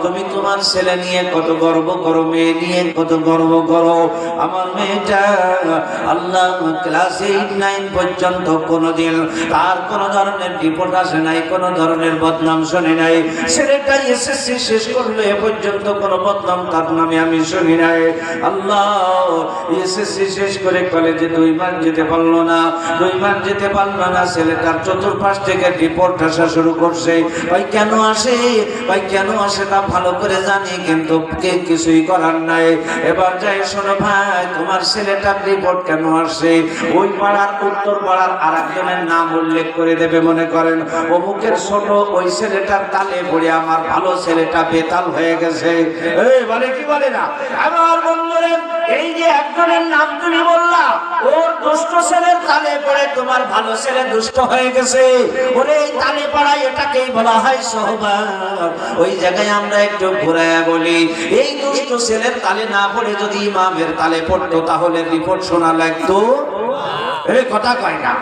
তুমি তোমার ছেলে নিয়ে কত গর্ব করো, মেয়ে নিয়ে কত গর্ব করো। আমার মেয়েটা আল্লাহ ক্লাস 8-9 পর্যন্ত কোনোদিন তার কোনো ধরনের রিপোর্ট আসে নাই, কোনো ধরনের বদনাম শুনি নাই। ছেলেটা এসএসসি শেষ করলো, এ পর্যন্ত কোনো বদনাম তার নামে আমি শুনি নাই। আল্লাহ এসএসসি শেষ করে কলেজে 2 মাস যেতে পারলো না, 2 মাস যেতে পারলো না, ছেলেটার চতুর্পাশ থেকে রিপোর্ট আসা শুরু করছে। ভাই কেন আসে, ভাই কেন আসে তা ভালো করে জানি, কিন্তু কে কিছুই করার নাই। এবার যাই শোনো ভাই, তোমার ছেলেটার রিপোর্ট কেন আসছে? ওই পাড়ার উত্তর পাড়ার আরেকজনের নাম উল্লেখ করে দেবে, মনে করেন অমুকের ছোট ওই ছেলেটার তালে পড়ে আমার ভালো ছেলেটা বেতাল হয়ে গেছে। এই বলে কি বলে না? আমার বন্ধুরা, এই যে একজনের নাম তুমি বললা, ওর দুষ্ট ছেলের তালে পড়ে তোমার ভালো ছেলে দুষ্ট হয়ে গেছে। ওরে এই তালে পড়ায় এটাকেই বলা হয় সোহবত। ওই জায়গায় আমরা একটু ঘুরায়া বলি, এই দুষ্ট ছেলের তালে না পড়ে যদি ইমামের তালে পড়তো তাহলে রিপোর্ট শোনা লাগতো। এই কথা কয় না।